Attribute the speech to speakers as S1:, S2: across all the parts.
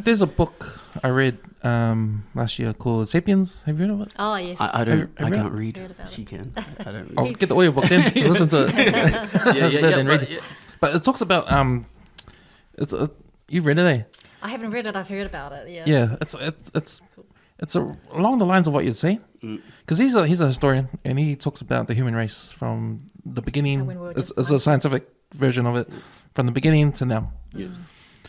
S1: There's a book I read last year called *Sapiens*. Have you heard of it?
S2: Oh yes.
S3: I can't read.
S2: Heard about
S3: She
S2: it.
S3: can. I don't read.
S1: I'll get the audiobook then. Just listen to it.
S3: Yeah.
S1: But it talks about you've read it, eh?
S2: I haven't read it. I've heard about it. Yeah.
S1: Yeah, it's along the lines of what you're saying, because he's a historian and he talks about the human race from the beginning.
S2: when we were
S1: It's
S2: just
S1: a scientific version of it from the beginning to now.
S3: Yeah.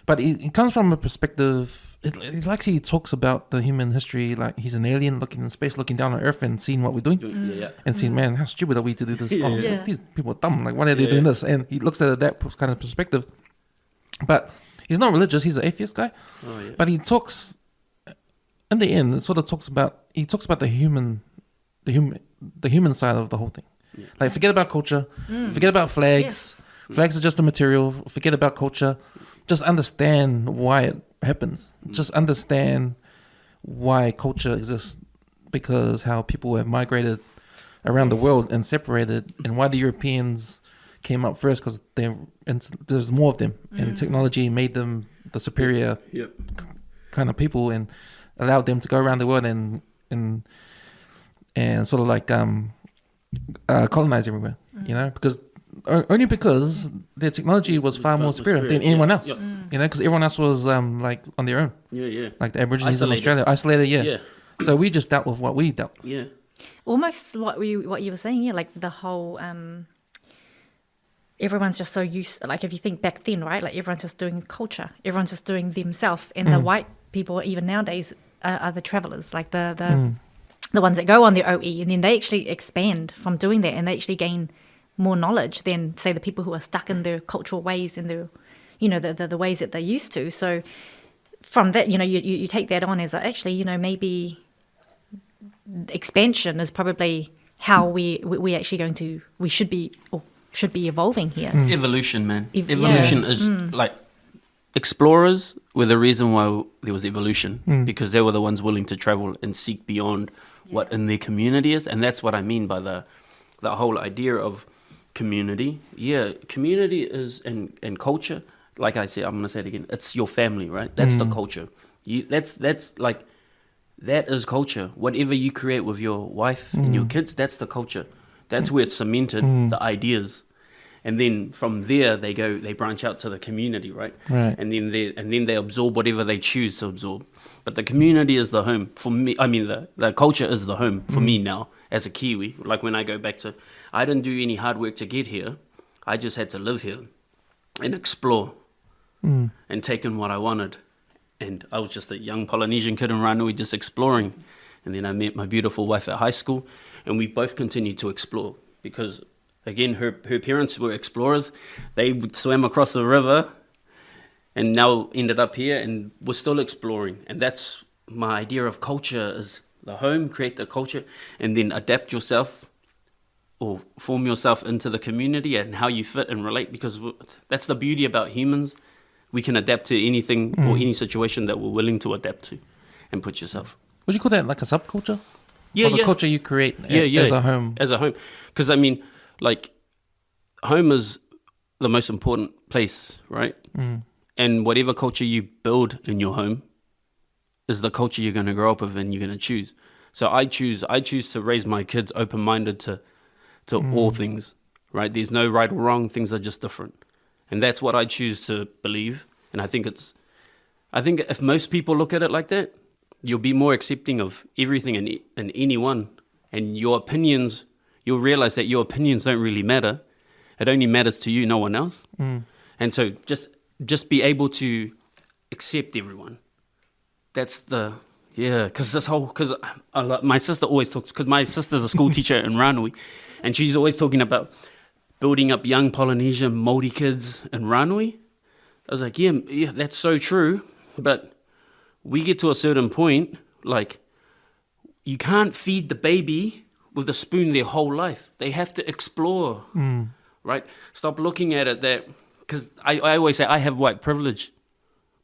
S1: But it comes from a perspective. It actually talks about the human history, like he's an alien looking in space, looking down on Earth and seeing what we're doing, and seeing, man, how stupid are we to do this? These people are dumb. Like, why are they doing this? And he looks at it that kind of perspective. But he's not religious. He's an atheist guy.
S3: Oh, yeah.
S1: But he talks. In the end, it sort of talks about the human side of the whole thing. Yeah. Like, forget about culture, forget about flags.
S2: Yes.
S1: Flags are just a material. Forget about culture. Just understand why it happens. Just understand why culture exists, because how people have migrated around the world and separated, and why the Europeans came up first, because there's more of them, and technology made them the superior kind of people, and allowed them to go around the world and sort of like colonize everywhere, because their technology was far more superior than anyone else, because everyone else was like on their own, like the Aborigines in Australia, isolated, so we just dealt with what we dealt.
S2: Almost what you were saying, like the whole everyone's just so used, like if you think back then, right, like everyone's just doing culture, everyone's just doing themselves, and the white people even nowadays are the travelers, like the ones that go on the OE, and then they actually expand from doing that, and they actually gain more knowledge than, say, the people who are stuck in their cultural ways and their, the ways that they're used to. So from that, you take that on as actually, maybe expansion is probably how we actually we should be evolving here.
S3: Evolution, man. Evolution is like, explorers were the reason why there was evolution, because they were the ones willing to travel and seek beyond what in their community is. And that's what I mean by the whole idea of community. Community is, and culture, like I said, I'm going to say it again, it's your family, right? That's the culture. That's like, that is culture. Whatever you create with your wife and your kids, that's the culture. That's where it's cemented, the ideas. And then from there they branch out to the community, right? And then they absorb whatever they choose to absorb. But the community is the home for me. I mean, the culture is the home for me now as a Kiwi. Like, when I go back to, I didn't do any hard work to get here. I just had to live here and explore and take in what I wanted. And I was just a young Polynesian kid in Ranui, just exploring. And then I met my beautiful wife at high school, and we both continued to explore, because again, her parents were explorers. They swam across the river and now ended up here, and we're still exploring. And that's my idea of culture, is the home, create the culture, and then adapt yourself or form yourself into the community and how you fit and relate, because that's the beauty about humans. We can adapt to anything or any situation that we're willing to adapt to and put yourself.
S1: Would you call that like a subculture?
S3: Yeah,
S1: or the culture you create as a home?
S3: As a home. Because, I mean, like, home is the most important place, right? And whatever culture you build in your home is the culture you're going to grow up with and you're going to choose. So I choose to raise my kids open-minded to all things, right? There's no right or wrong. Things are just different. And that's what I choose to believe. And I think if most people look at it like that, you'll be more accepting of everything and anyone. And your opinions, you'll realize that your opinions don't really matter. It only matters to you, no one else. And so just be able to accept everyone. That's because my sister always talks, because my sister's a school teacher in Ranui, and she's always talking about building up young Polynesian Māori kids in Ranui. I was like, yeah, that's so true. But we get to a certain point, like, you can't feed the baby with a spoon their whole life. They have to explore, right? Stop looking at it that, because I always say I have white privilege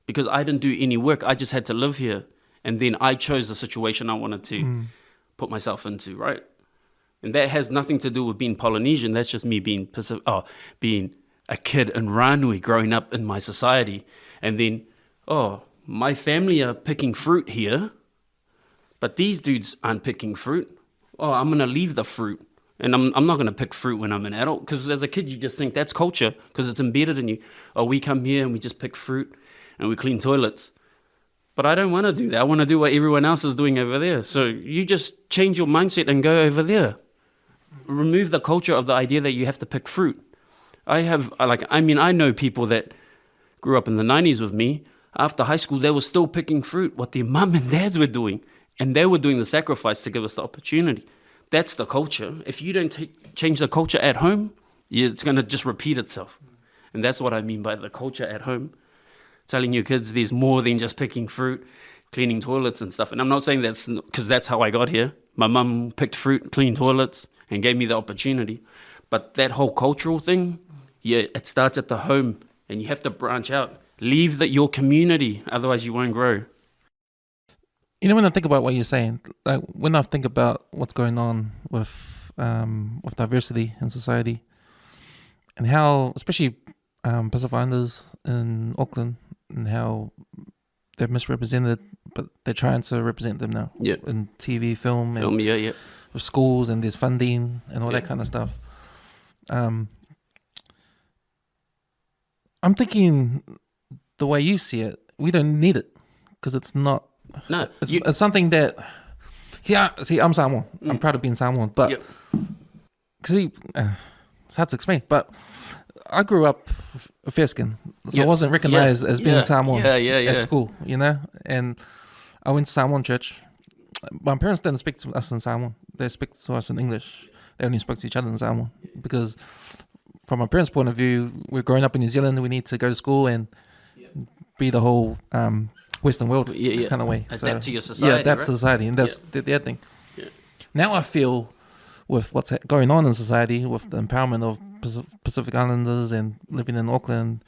S3: because I didn't do any work. I just had to live here. And then I chose the situation I wanted to put myself into, right? And that has nothing to do with being Polynesian. That's just me being being a kid in Ranui, growing up in my society. And then, my family are picking fruit here, but these dudes aren't picking fruit. Oh, I'm going to leave the fruit. And I'm not going to pick fruit when I'm an adult. Because as a kid, you just think that's culture because it's embedded in you. Oh, we come here and we just pick fruit and we clean toilets. But I don't want to do that. I want to do what everyone else is doing over there. So you just change your mindset and go over there. Remove the culture of the idea that you have to pick fruit. I know people that grew up in the 90s with me. After high school, they were still picking fruit, what their mum and dads were doing. And they were doing the sacrifice to give us the opportunity. That's the culture. If you don't change the culture at home, it's going to just repeat itself. And that's what I mean by the culture at home. Telling your kids there's more than just picking fruit, cleaning toilets and stuff. And I'm not saying that's because that's how I got here. My mum picked fruit, cleaned toilets, and gave me the opportunity. But that whole cultural thing, it starts at the home. And you have to branch out. Leave your community, otherwise you won't grow.
S1: You know, when I think about what you're saying, like when I think about what's going on with diversity in society, and how, especially Pacific Islanders in Auckland, and how they're misrepresented, but they're trying to represent them now in TV, film, and with schools, and there's funding and all that kind of stuff. I'm thinking the way you see it, we don't need it because it's not.
S3: No,
S1: it's something that. See, I'm Samoan. I'm proud of being Samoan, but see, it's hard to explain. But I grew up fair skin, so I wasn't recognized as being Samoan at school, you know. And I went to Samoan church. My parents didn't speak to us in Samoan; they speak to us in English. They only spoke to each other in Samoan because, from my parents' point of view, we're growing up in New Zealand. We need to go to school and be the whole Western world kind of way.
S3: Adapt to your society.
S1: Yeah, adapt to society, and that's their thing. Yeah. Now I feel with what's going on in society, with the empowerment of Pacific Islanders and living in Auckland,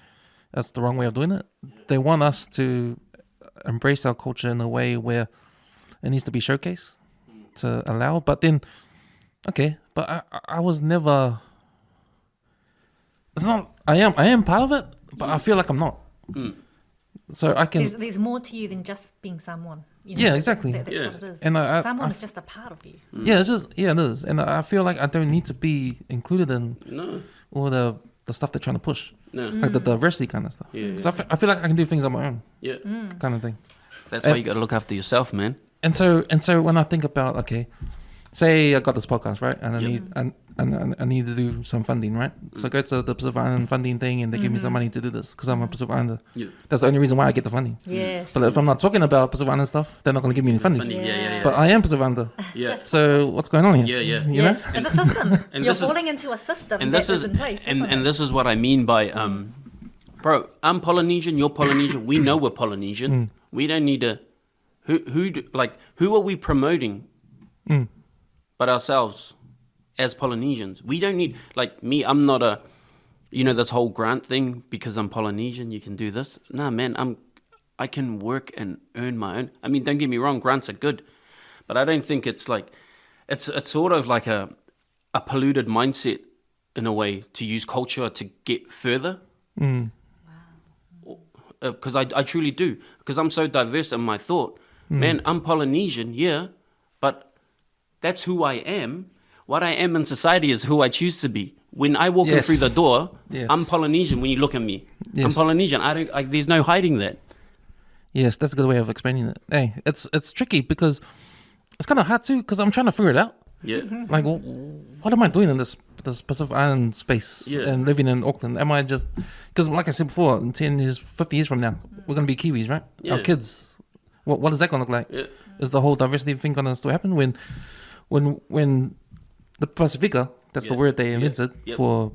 S1: that's the wrong way of doing it. They want us to embrace our culture in a way where it needs to be showcased to allow. But then, but I was never. It's not. I am part of it, but I feel like I'm not. So I can.
S2: There's more to you than just being Samoan. You know,
S1: yeah, exactly.
S2: That's what it is.
S1: And
S2: Samoan is just a part of you.
S1: Yeah, it is. And I feel like I don't need to be included in all the stuff they're trying to push. No. Like the diversity kind of stuff. Because I feel like I can do things on my own. Yeah. Kind of thing.
S3: That's why you got to look after yourself, man.
S1: And so when I think about, say I got this podcast, right? And I need to do some funding, right? So I go to the Pacific Island funding thing and they give me some money to do this because I'm a Pacific Islander. Yeah. That's the only reason why I get the funding.
S2: Yes.
S1: But if I'm not talking about Pacific Island stuff, they're not going to give me any funding. But I am Pacific Islander. Yeah. So what's going on here?
S3: Yeah.
S1: You know?
S2: It's a system. You're falling into a system that is in place.
S3: And this is what I mean by, bro, I'm Polynesian, you're Polynesian. We know we're Polynesian. We don't need to, who are we promoting but ourselves? As Polynesians, we don't need, like me, I'm not a, this whole grant thing because I'm Polynesian, you can do this. Nah, man, I can work and earn my own. I mean, don't get me wrong, grants are good, but I don't think it's like, it's sort of like a polluted mindset in a way to use culture to get further. Wow. Because I truly do, because I'm so diverse in my thought. Man, I'm Polynesian, but that's who I am. What I am in society is who I choose to be. When I walk in through the door, I'm Polynesian when you look at me. Yes. I'm Polynesian. There's no hiding that.
S1: Yes, that's a good way of explaining it. Hey, it's tricky because it's kind of hard too because I'm trying to figure it out. Yeah. Like, what am I doing in this Pacific Island space and living in Auckland? Am I just... Because like I said before, in 10 years, 50 years from now, we're going to be Kiwis, right? Yeah. Our kids. What is that going to look like? Yeah. Is the whole diversity thing going to still happen when the Pasifika, that's the word they invented for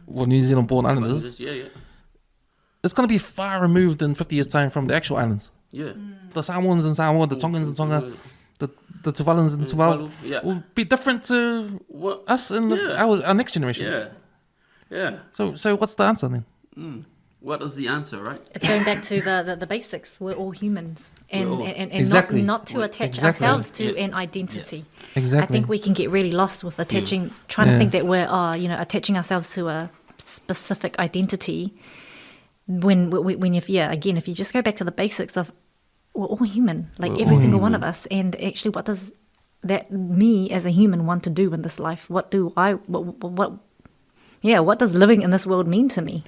S1: New Zealand-born islanders. It's going to be far removed in 50 years' time from the actual islands. Yeah. The Samoans in Samoa, the Tongans in Tonga, the Tuvalans in Tuvalu will be different to us in our next generation. Yeah. So what's the answer then?
S3: What is the answer, right?
S2: It's going back to the basics. We're all humans, and
S1: exactly.
S2: not to attach ourselves to an identity.
S1: Yeah. Exactly.
S2: I think we can get really lost with trying to think that we're attaching ourselves to a specific identity, when if you just go back to the basics of we're all human, like every single one of us, and actually what does that me as a human want to do in this life? What does living in this world mean to me?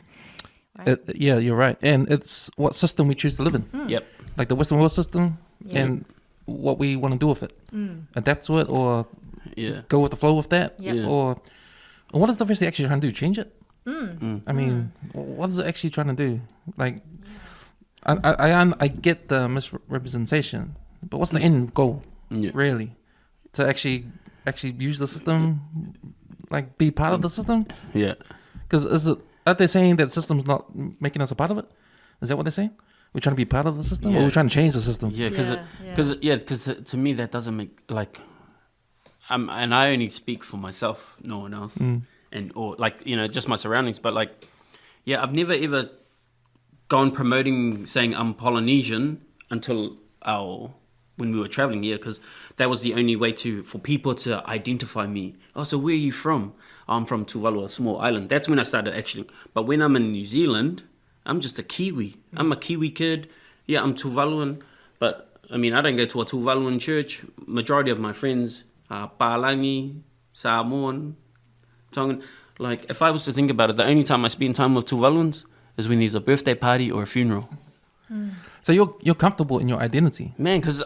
S2: Right?
S1: You're right. And it's what system we choose to live in.
S3: Yep.
S1: Like the Western world system and what we want to do with it. Adapt to it or go with the flow with that.
S2: Yep.
S1: Or what is the diversity actually trying to do? Change it? I mean, what is it actually trying to do? Like, I get the misrepresentation, but what's the end goal, really? To actually use the system, like be part of the system?
S3: Yeah.
S1: Because are they saying that the system's not making us a part of it? Is that what they're saying? We're trying to be part of the system, or we're trying to change the system?
S3: Yeah, because to me that doesn't make like, and I only speak for myself, no one else, or like just my surroundings. But like, I've never ever gone promoting saying I'm Polynesian until when we were traveling here, because that was the only way for people to identify me. Oh, so where are you from? I'm from Tuvalu, a small island. That's when I started actually. But when I'm in New Zealand, I'm just a Kiwi. I'm a Kiwi kid. Yeah, I'm Tuvaluan. But, I mean, I don't go to a Tuvaluan church. Majority of my friends are Palangi, Samoan, Tongan. Like, if I was to think about it, the only time I spend time with Tuvaluans is when there's a birthday party or a funeral.
S1: So you're comfortable in your identity.
S3: Man, because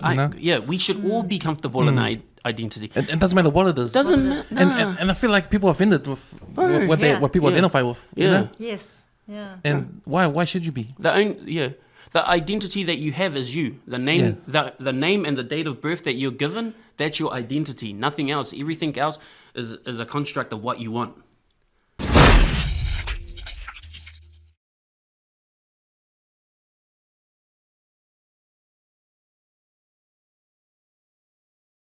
S3: we should all be comfortable in our identity.
S1: It doesn't matter what it is.
S3: Doesn't matter.
S1: And I feel like people are offended with what people identify with.
S3: Yeah.
S1: You know?
S2: Yes. Yeah.
S1: And why should you be?
S3: The identity that you have is you. The name, the name and the date of birth that you're given, that's your identity. Nothing else. Everything else is a construct of what you want.